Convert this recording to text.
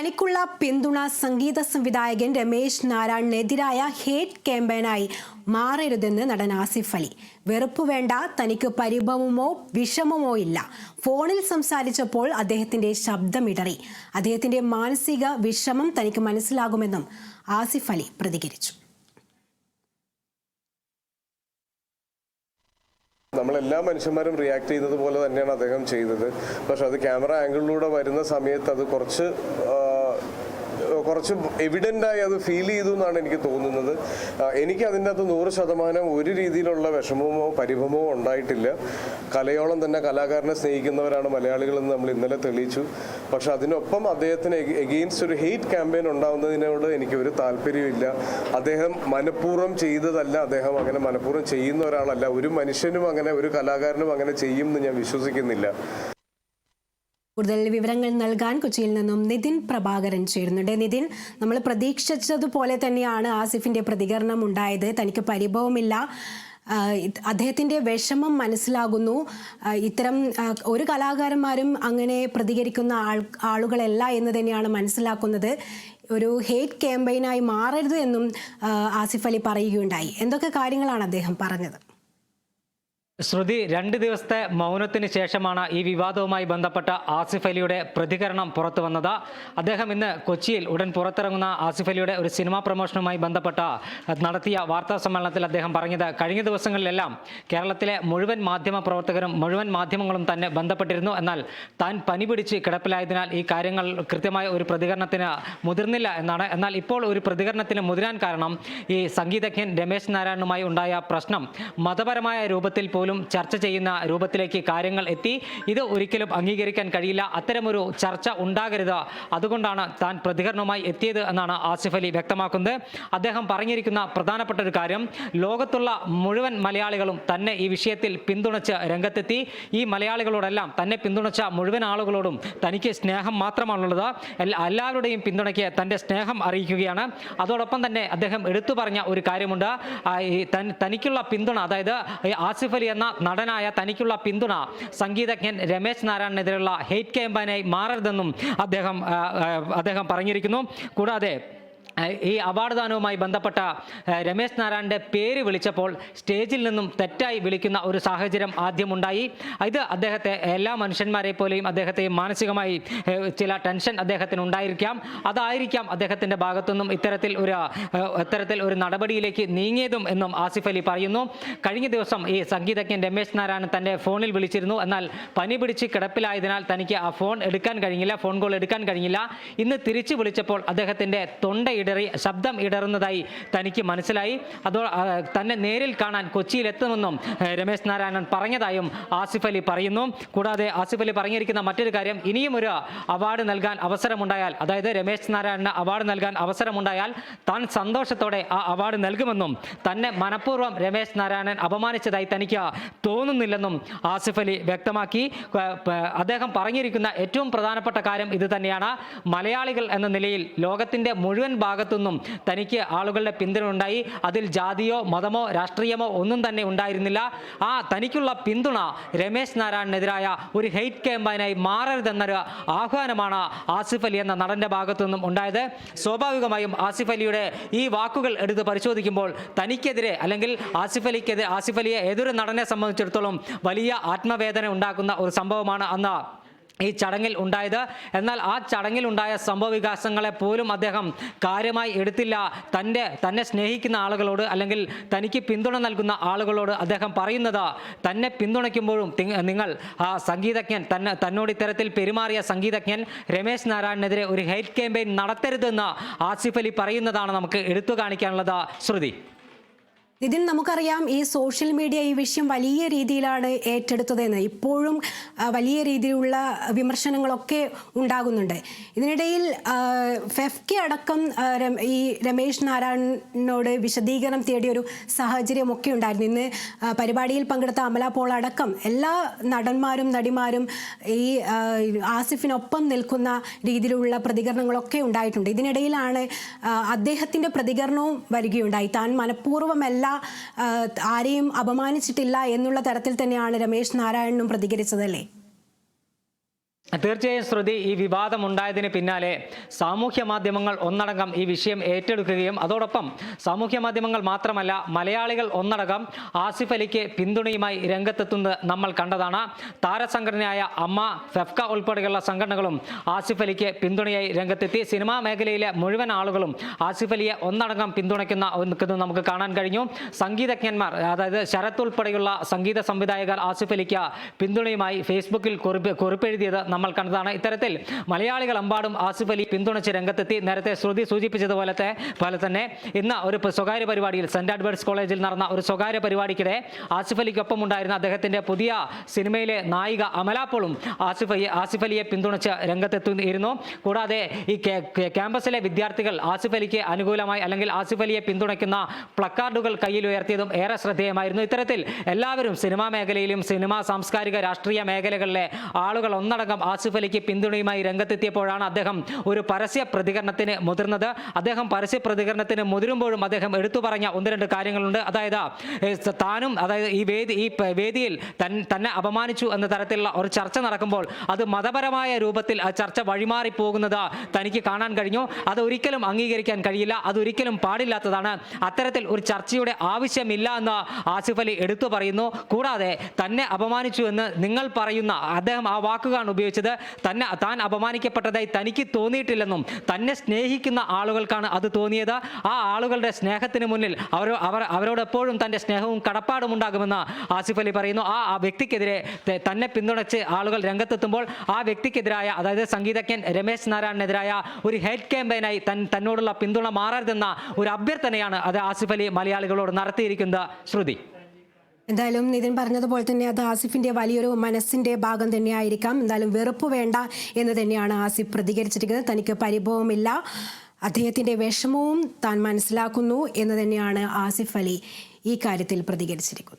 തനിക്കുള്ള പിന്തുണ സംഗീത സംവിധായകൻ രമേശ് നാരായണനെതിരായ ഹേറ്റ് ക്യാമ്പയിനായി മാറരുതെന്ന് നടൻ ആസിഫ് അലി. വെറുപ്പ് വേണ്ട, തനിക്ക് പരിഭവമോ വിഷമമോ ഇല്ല. ഫോണിൽ സംസാരിച്ചപ്പോൾ അദ്ദേഹത്തിന്റെ ശബ്ദമിടറി. അദ്ദേഹത്തിന്റെ മാനസിക വിഷമം തനിക്ക് മനസ്സിലാകുമെന്നും ആസിഫ് അലി പ്രതികരിച്ചു. നമ്മളെല്ലാ മനുഷ്യന്മാരും റിയാക്ട് ചെയ്യുന്നത് പോലെ തന്നെയാണ് അദ്ദേഹം ചെയ്തത്. പക്ഷെ അത് ക്യാമറ ആംഗിളിലൂടെ വരുന്ന സമയത്ത് അത് കുറച്ച് എവിഡൻ്റായി അത് ഫീൽ ചെയ്തു എന്നാണ് എനിക്ക് തോന്നുന്നത്. എനിക്ക് അതിൻ്റെ അകത്ത് 100% ഒരു രീതിയിലുള്ള വിഷമമോ പരിഭവമോ ഉണ്ടായിട്ടില്ല. കലയോളം തന്നെ കലാകാരനെ സ്നേഹിക്കുന്നവരാണ് മലയാളികളെന്ന് നമ്മൾ ഇന്നലെ തെളിയിച്ചു. പക്ഷെ അതിനൊപ്പം അദ്ദേഹത്തിന് എഗെയിൻസ്റ്റ് ഒരു ഹെയ്റ്റ് ക്യാമ്പയിൻ ഉണ്ടാവുന്നതിനോട് എനിക്ക് ഒരു താല്പര്യമില്ല. അദ്ദേഹം മനഃപൂർവ്വം ചെയ്തതല്ല, അദ്ദേഹം അങ്ങനെ മനഃപൂർവ്വം ചെയ്യുന്ന ഒരാളല്ല. ഒരു മനുഷ്യനും അങ്ങനെ, ഒരു കലാകാരനും അങ്ങനെ ചെയ്യും എന്ന് ഞാൻ വിശ്വസിക്കുന്നില്ല. കൂടുതൽ വിവരങ്ങൾ നൽകാൻ കൊച്ചിയിൽ നിന്നും നിതിൻ പ്രഭാകരൻ ചേരുന്നുണ്ട്. നിതിൻ, നമ്മൾ പ്രതീക്ഷിച്ചതുപോലെ തന്നെയാണ് ആസിഫിന്റെ പ്രതികരണം ഉണ്ടായത്. തനിക്ക് പരിഭവമില്ല, അദ്ദേഹത്തിൻ്റെ വിഷമം മനസ്സിലാകുന്നു. ഇത്തരം ഒരു കലാകാരന്മാരും അങ്ങനെ പ്രതികരിക്കുന്ന ആളുകളല്ല എന്ന് തന്നെയാണ് മനസ്സിലാക്കുന്നത്. ഒരു ഹേറ്റ് ക്യാമ്പയിനായി മാറരുത് എന്നും ആസിഫ് അലി പറയുകയുണ്ടായി. എന്തൊക്കെ കാര്യങ്ങളാണ് അദ്ദേഹം പറഞ്ഞത്? ശ്രുതി, 2 ദിവസത്തെ മൗനത്തിന് ശേഷമാണ് ഈ വിവാദവുമായി ബന്ധപ്പെട്ട ആസിഫ് അലിയുടെ പ്രതികരണം പുറത്തു വന്നത്. അദ്ദേഹം ഇന്ന് കൊച്ചിയിൽ ഉടൻ പുറത്തിറങ്ങുന്ന ആസിഫ് അലിയുടെ ഒരു സിനിമാ പ്രമോഷനുമായി ബന്ധപ്പെട്ട നടത്തിയ വാർത്താ സമ്മേളനത്തിൽ അദ്ദേഹം പറഞ്ഞത്, കഴിഞ്ഞ ദിവസങ്ങളിലെല്ലാം കേരളത്തിലെ മുഴുവൻ മാധ്യമ പ്രവർത്തകരും മുഴുവൻ മാധ്യമങ്ങളും തന്നെ ബന്ധപ്പെട്ടിരുന്നു. എന്നാൽ താൻ പനി പിടിച്ച് കിടപ്പിലായതിനാൽ ഈ കാര്യങ്ങൾ കൃത്യമായ ഒരു പ്രതികരണത്തിന് മുതിർന്നില്ല എന്നാണ്. എന്നാൽ ഇപ്പോൾ ഒരു പ്രതികരണത്തിന് മുതിരാൻ കാരണം ഈ സംഗീതജ്ഞൻ രമേശ് നാരായണനുമായി ഉണ്ടായ പ്രശ്നം മതപരമായ രൂപത്തിൽ പോലും ചർച്ച ചെയ്യുന്ന രൂപത്തിലേക്ക് കാര്യങ്ങൾ എത്തി. ഇത് ഒരിക്കലും അംഗീകരിക്കാൻ കഴിയില്ല. അത്തരമൊരു ചർച്ച ഉണ്ടാകരുത്, അതുകൊണ്ടാണ് താൻ പ്രതികരണവുമായി എത്തിയത് എന്നാണ് ആസിഫ് അലി വ്യക്തമാക്കുന്നത്. അദ്ദേഹം പറഞ്ഞിരിക്കുന്ന പ്രധാനപ്പെട്ട ഒരു കാര്യം, ലോകത്തുള്ള മുഴുവൻ മലയാളികളും തന്നെ ഈ വിഷയത്തിൽ പിന്തുണച്ച് രംഗത്തെത്തി. ഈ മലയാളികളോടെല്ലാം തന്നെ പിന്തുണച്ച മുഴുവൻ ആളുകളോടും തനിക്ക് സ്നേഹം മാത്രമാണുള്ളത്. എല്ലാവരുടെയും പിന്തുണയ്ക്ക് തൻ്റെ സ്നേഹം അറിയിക്കുകയാണ്. അതോടൊപ്പം തന്നെ അദ്ദേഹം എടുത്തു പറഞ്ഞ ഒരു കാര്യമുണ്ട്, തനിക്കുള്ള പിന്തുണ, അതായത് ആസിഫ് അലി എന്ന നടനായ തനിക്കുള്ള പിന്തുണ സംഗീതജ്ഞൻ രമേശ് നാരായണനെതിരെയുള്ള ഹെയ്റ്റ് ക്യാമ്പയിനായി മാറരുതെന്നും അദ്ദേഹം പറഞ്ഞിരിക്കുന്നു. കൂടാതെ ഈ അവാർഡ് ദാനവുമായി ബന്ധപ്പെട്ട രമേശ് നാരായണൻ്റെ പേര് വിളിച്ചപ്പോൾ സ്റ്റേജിൽ നിന്നും തെറ്റായി വിളിക്കുന്ന ഒരു സാഹചര്യം ആദ്യമുണ്ടായി. ഇത് അദ്ദേഹത്തെ, എല്ലാ മനുഷ്യന്മാരെ പോലെയും അദ്ദേഹത്തെയും മാനസികമായി ചില ടെൻഷൻ അദ്ദേഹത്തിന് ഉണ്ടായിരിക്കാം. അതായിരിക്കാം അദ്ദേഹത്തിൻ്റെ ഭാഗത്തുനിന്നും ഇത്തരത്തിൽ ഒരു നടപടിയിലേക്ക് നീങ്ങിയതും എന്നും ആസിഫ് അലി പറയുന്നു. കഴിഞ്ഞ ദിവസം ഈ സംഗീതജ്ഞൻ രമേശ് നാരായണൻ തൻ്റെ ഫോണിൽ വിളിച്ചിരുന്നു. എന്നാൽ പനി പിടിച്ച് കിടപ്പിലായതിനാൽ തനിക്ക് ആ ഫോൺ എടുക്കാൻ കഴിഞ്ഞില്ല, ഫോൺ കോൾ എടുക്കാൻ കഴിഞ്ഞില്ല. ഇന്ന് തിരിച്ചു വിളിച്ചപ്പോൾ അദ്ദേഹത്തിൻ്റെ ശബ്ദം ഇടറുന്നതായി തനിക്ക് മനസ്സിലായി. തന്നെ നേരിൽ കാണാൻ കൊച്ചിയിലെത്തുമെന്നും രമേശ് നാരായണൻ പറഞ്ഞതായും ആസിഫ് അലി പറയുന്നു. കൂടാതെ ആസിഫ് അലി പറഞ്ഞിരിക്കുന്ന മറ്റൊരു കാര്യം, ഇനിയും ഒരു അവാർഡ് നൽകാൻ അവസരമുണ്ടായാൽ, അതായത് രമേശ് നാരായണന് അവാർഡ് നൽകാൻ അവസരമുണ്ടായാൽ താൻ സന്തോഷത്തോടെ ആ അവാർഡ് നൽകുമെന്നും തന്നെ മനഃപൂർവ്വം രമേശ് നാരായണൻ അപമാനിച്ചതായി തനിക്ക് തോന്നുന്നില്ലെന്നും ആസിഫ് അലി വ്യക്തമാക്കി. അദ്ദേഹം പറഞ്ഞിരിക്കുന്ന ഏറ്റവും പ്രധാനപ്പെട്ട കാര്യം ഇത് തന്നെയാണ്. മലയാളികൾ എന്ന നിലയിൽ ലോകത്തിൻ്റെ മുഴുവൻ ഭാഗത്തുനിന്നും തനിക്ക് ആളുകളുടെ പിന്തുണ ഉണ്ടായി. അതിൽ ജാതിയോ മതമോ രാഷ്ട്രീയമോ ഒന്നും തന്നെ ഉണ്ടായിരുന്നില്ല. തനിക്കുള്ള പിന്തുണ രമേശ് നാരായണനെതിരായ ഒരു ഹെയ്റ്റ് ക്യാമ്പയിനായി മാറരുതെന്നൊരു ആഹ്വാനമാണ് ആസിഫ് അലി എന്ന നടന്റെ ഭാഗത്തു നിന്നും ഉണ്ടായത്. സ്വാഭാവികമായും ആസിഫ് അലിയുടെ ഈ വാക്കുകൾ എടുത്ത് പരിശോധിക്കുമ്പോൾ തനിക്കെതിരെ, അല്ലെങ്കിൽ ആസിഫ് അലിയെ ഏതൊരു നടനെ സംബന്ധിച്ചിടത്തോളം വലിയ ആത്മവേദന ഉണ്ടാക്കുന്ന ഒരു സംഭവമാണ് അന്ന് ഈ ചടങ്ങിൽ ഉണ്ടായത്. എന്നാൽ ആ ചടങ്ങിലുണ്ടായ സംഭവ വികാസങ്ങളെ പോലും അദ്ദേഹം കാര്യമായി എടുത്തില്ല. തന്നെ സ്നേഹിക്കുന്ന ആളുകളോട്, അല്ലെങ്കിൽ തനിക്ക് പിന്തുണ നൽകുന്ന ആളുകളോട് അദ്ദേഹം പറയുന്നത്, തന്നെ പിന്തുണയ്ക്കുമ്പോഴും നിങ്ങൾ സംഗീതജ്ഞൻ തന്നോട് ഇത്തരത്തിൽ പെരുമാറിയ സംഗീതജ്ഞൻ രമേശ് നാരായണനെതിരെ ഒരു ഹെയ്റ്റ് ക്യാമ്പയിൻ നടത്തരുതെന്ന് ആസിഫ് അലി പറയുന്നതാണ് നമുക്ക് എടുത്തു കാണിക്കാനുള്ളത്. ശ്രുതി, ഇതിൽ നമുക്കറിയാം, ഈ സോഷ്യൽ മീഡിയ ഈ വിഷയം വലിയ രീതിയിലാണ് ഏറ്റെടുത്തതെന്ന്. ഇപ്പോഴും വലിയ രീതിയിലുള്ള വിമർശനങ്ങളൊക്കെ ഉണ്ടാകുന്നുണ്ട്. ഇതിനിടയിൽ ഫെഫ്കെ അടക്കം ഈ രമേശ് നാരായണനോട് വിശദീകരണം തേടിയൊരു സാഹചര്യമൊക്കെ ഉണ്ടായിരുന്നു. ഇന്ന് പരിപാടിയിൽ പങ്കെടുത്ത അമല പോൾ അടക്കം എല്ലാ നടന്മാരും നടിമാരും ഈ ആസിഫിനൊപ്പം നിൽക്കുന്ന രീതിയിലുള്ള പ്രതികരണങ്ങളൊക്കെ ഉണ്ടായിട്ടുണ്ട്. ഇതിനിടയിലാണ് അദ്ദേഹത്തിൻ്റെ പ്രതികരണവും വരികയുണ്ടായി. താൻ മനഃപൂർവ്വമല്ല, ആരെയും അപമാനിച്ചിട്ടില്ല എന്നുള്ള തരത്തിൽ തന്നെയാണ് രമേശ് നാരായണനും പ്രതികരിച്ചതല്ലേ? തീർച്ചയായും ശ്രുതി, ഈ വിവാദമുണ്ടായതിന് പിന്നാലെ സാമൂഹ്യ മാധ്യമങ്ങൾ ഒന്നടങ്കം ഈ വിഷയം ഏറ്റെടുക്കുകയും അതോടൊപ്പം സാമൂഹ്യ മാധ്യമങ്ങൾ മാത്രമല്ല മലയാളികൾ ഒന്നടങ്കം ആസിഫ് അലിക്ക് പിന്തുണയുമായി രംഗത്തെത്തുന്നത് നമ്മൾ കണ്ടതാണ്. താരസംഘടനയായ അമ്മ, ഫെഫ്ക ഉൾപ്പെടെയുള്ള സംഘടനകളും ആസിഫ് അലിക്ക് പിന്തുണയായി രംഗത്തെത്തി. സിനിമാ മേഖലയിലെ മുഴുവൻ ആളുകളും ആസിഫ് അലിയെ ഒന്നടങ്കം പിന്തുണയ്ക്കുന്ന നമുക്ക് കാണാൻ കഴിഞ്ഞു. സംഗീതജ്ഞന്മാർ, അതായത് ശരത് ഉൾപ്പെടെയുള്ള സംഗീത സംവിധായകർ ആസിഫ് അലിക്ക് പിന്തുണയുമായി ഫേസ്ബുക്കിൽ കുറിപ്പെഴുതിയത് നമ്മൾ കണ്ടതാണ്. ഇത്തരത്തിൽ മലയാളികളെമ്പാടും ആസിഫ് അലി പിന്തുണച്ച് രംഗത്തെത്തി. നേരത്തെ ശ്രുതി സൂചിപ്പിച്ചതുപോലെ തന്നെ ഇന്ന് ഒരു സ്വകാര്യ പരിപാടിയിൽ സെന്റ് ആൽബർട്ട്സ് കോളേജിൽ നടന്ന ഒരു സ്വകാര്യ പരിപാടിക്കിടെ ആസിഫ് അലിക്കൊപ്പം ഉണ്ടായിരുന്ന അദ്ദേഹത്തിന്റെ പുതിയ സിനിമയിലെ നായിക അമല പോളും ആസിഫ് അലിയെ പിന്തുണച്ച് രംഗത്തെത്തിയിരുന്നു. കൂടാതെ ഈ ക്യാമ്പസിലെ വിദ്യാർത്ഥികൾ ആസിഫ് അലിക്ക് അനുകൂലമായി അല്ലെങ്കിൽ ആസിഫ് അലിയെ പിന്തുണയ്ക്കുന്ന പ്ലക്കാർഡുകൾ കയ്യിൽ ഉയർത്തിയതും ഏറെ ശ്രദ്ധേയമായിരുന്നു. ഇത്തരത്തിൽ എല്ലാവരും സിനിമാ മേഖലയിലും സിനിമാ സാംസ്കാരിക രാഷ്ട്രീയ മേഖലകളിലെ ആളുകൾ ഒന്നടങ്കം ആസിഫ് അലിക്ക് പിന്തുണയുമായി രംഗത്തെത്തിയപ്പോഴാണ് അദ്ദേഹം ഒരു പരസ്യ പ്രതികരണത്തിന് മുതിർന്നത്. അദ്ദേഹം പരസ്യ പ്രതികരണത്തിന് മുതിരുമ്പോഴും അദ്ദേഹം എടുത്തു പറഞ്ഞ ഒന്ന് രണ്ട് കാര്യങ്ങളുണ്ട്. അതായത് താനും, അതായത് ഈ വേദിയിൽ തന്നെ അപമാനിച്ചു എന്ന തരത്തിലുള്ള ഒരു ചർച്ച നടക്കുമ്പോൾ അത് മതപരമായ രൂപത്തിൽ ആ ചർച്ച വഴിമാറി പോകുന്നത് തനിക്ക് കാണാൻ കഴിഞ്ഞു. അത് ഒരിക്കലും അംഗീകരിക്കാൻ കഴിയില്ല, അതൊരിക്കലും പാടില്ലാത്തതാണ്. അത്തരത്തിൽ ഒരു ചർച്ചയുടെ ആവശ്യമില്ല എന്ന് ആസിഫ് അലി എടുത്തു പറയുന്നു. കൂടാതെ തന്നെ അപമാനിച്ചു എന്ന് നിങ്ങൾ പറയുന്ന, അദ്ദേഹം ആ വാക്കുകളാണ് ഉപയോഗിച്ചത്, താൻ അപമാനിക്കപ്പെട്ടതായി തനിക്ക് തോന്നിയിട്ടില്ലെന്നും തന്നെ സ്നേഹിക്കുന്ന ആളുകൾക്കാണ് അത് തോന്നിയത്. ആ ആളുകളുടെ സ്നേഹത്തിന് മുന്നിൽ അവരോടെപ്പോഴും തൻ്റെ സ്നേഹവും കടപ്പാടും ഉണ്ടാകുമെന്ന് ആസിഫ് അലി പറയുന്നു. ആ വ്യക്തിക്കെതിരെ തന്നെ പിന്തുണച്ച് ആളുകൾ രംഗത്തെത്തുമ്പോൾ ആ വ്യക്തിക്കെതിരായ, അതായത് സംഗീതജ്ഞൻ രമേശ് നാരായണനെതിരായ ഒരു ഹെയ്റ്റ് ക്യാമ്പയിനായി തന്നോടുള്ള പിന്തുണ മാറരുതെന്ന ഒരു അഭ്യർത്ഥനയാണ് അത് ആസിഫ് അലി മലയാളികളോട് നടത്തിയിരിക്കുന്നത്. ശ്രുതി, എന്തായാലും നിതിൻ പറഞ്ഞതുപോലെ തന്നെ അത് ആസിഫിന്റെ വലിയൊരു മനസ്സിന്റെ ഭാഗം തന്നെയായിരിക്കാം. എന്തായാലും വെറുപ്പ് വേണ്ട എന്ന് തന്നെയാണ് ആസിഫ് പ്രതികരിച്ചിരിക്കുന്നത്. തനിക്ക് പരിഭവമില്ല, അദ്ദേഹത്തിന്റെ വിഷമവും താൻ മനസ്സിലാക്കുന്നു എന്ന് തന്നെയാണ് ആസിഫ് അലി ഈ കാര്യത്തിൽ പ്രതികരിച്ചിരിക്കുന്നത്.